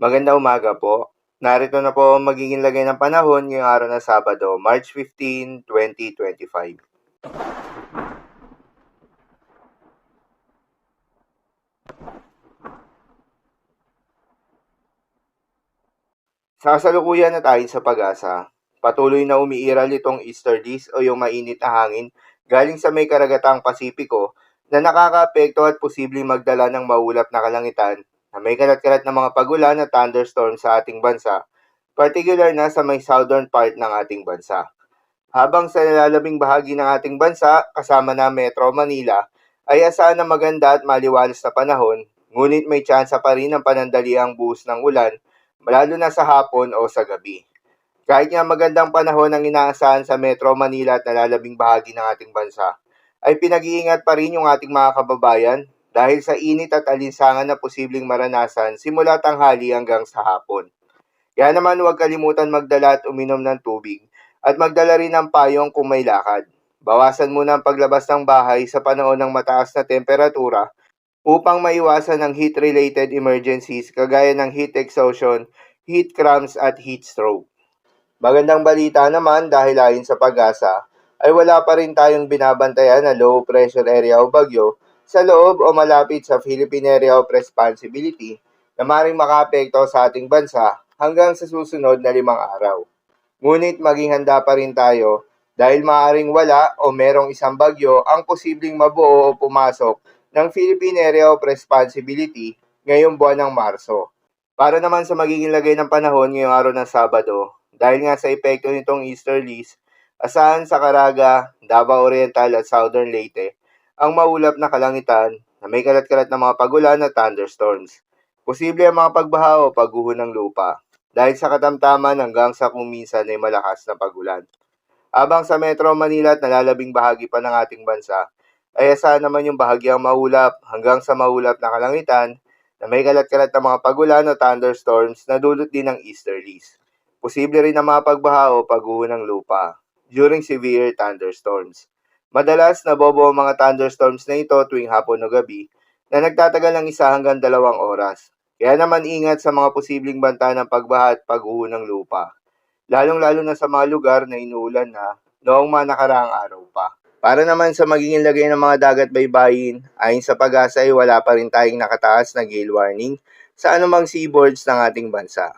Magandang umaga po. Narito na po ang magiging lagay ng panahon ngayong araw ng Sabado, March 15, 2025. Sa kasalukuyan at ayon sa pag-asa, patuloy na umiiral itong easterlies o yung mainit na hangin galing sa may karagatang Pasipiko na nakakaapekto at posibleng magdala ng maulap na kalangitan na may kalat-kalat na mga pagulan at thunderstorm sa ating bansa, particular na sa may southern part ng ating bansa. Habang sa nilalabing bahagi ng ating bansa, kasama na Metro Manila, ay asahan na maganda at maliwalas na panahon, ngunit may tsansa pa rin ng panandaliang buhos ng ulan, lalo na sa hapon o sa gabi. Kahit nga magandang panahon ang inaasahan sa Metro Manila at nalalabing bahagi ng ating bansa, ay pinag-iingat pa rin yung ating mga kababayan dahil sa init at alinsangan na posibleng maranasan simula tanghali hanggang sa hapon. Kaya naman huwag kalimutan magdala at uminom ng tubig at magdala rin ng payong kung may lakad. Bawasan muna ang paglabas ng bahay sa panahon ng mataas na temperatura upang maiwasan ang heat-related emergencies kagaya ng heat exhaustion, heat cramps at heat stroke. Magandang balita naman dahil ayon sa pag-asa ay wala pa rin tayong binabantayan na low pressure area o bagyo sa loob o malapit sa Philippine Area of Responsibility na maring makaapekto sa ating bansa hanggang sa susunod na 5 araw. Ngunit maging handa pa rin tayo dahil maaaring wala o merong isang bagyo ang posibleng mabuo o pumasok ng Philippine Area of Responsibility ngayong buwan ng Marso. Para naman sa magiging lagay ng panahon ngayong araw ng Sabado, dahil nga sa epekto nitong easterlies, asahan sa Caraga, Davao Oriental at Southern Leyte ang maulap na kalangitan na may kalat-kalat na mga pagulan at thunderstorms. Posible ang mga pagbaha o pagguho ng lupa dahil sa katamtaman hanggang sa kung minsan ay malakas na pagulan. Habang sa Metro Manila at nalalabing bahagi pa ng ating bansa, ay asahan naman yung bahagyang maulap hanggang sa maulap na kalangitan na may kalat-kalat na mga pagulan o thunderstorms na dulot din ng easterlies. Posible rin na mga pagbaha o pagguho ng lupa during severe thunderstorms. Madalas nabobo ang mga thunderstorms na ito tuwing hapon o gabi na nagtatagal ng 1 hanggang 2 oras. Kaya naman ingat sa mga posibleng banta ng pagbaha at pagguho ng lupa, lalong-lalo na sa mga lugar na inuulan na noong mga nakaraang araw pa. Para naman sa magiging lagay ng mga dagat baybayin, ayon sa pag-asa ay wala pa rin tayong nakataas na gale warning sa anumang seaboards ng ating bansa.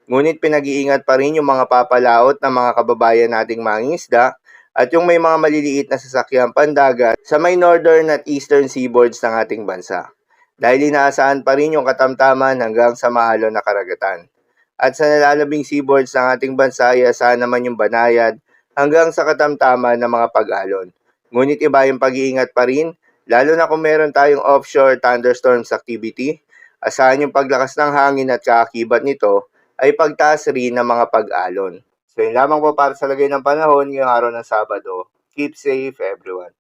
Ngunit pinag-iingat pa rin yung mga papalaot ng mga kababayan nating mangingisda at yung may mga maliliit na sasakyang pandagat sa may northern at eastern seaboards ng ating bansa. Dahil inaasahan pa rin yung katamtaman hanggang sa maalon na karagatan. At sa nalalabing seaboards ng ating bansa ay asahan naman yung banayad hanggang sa katamtaman ng mga pag-alon. Ngunit iba yung pag-iingat pa rin, lalo na kung meron tayong offshore thunderstorms activity, asahan yung paglakas ng hangin at kaakibat nito ay pagtaas rin ng mga pag-alon. So yun lamang po para sa lagay ng panahon ngayong araw ng Sabado. Keep safe everyone.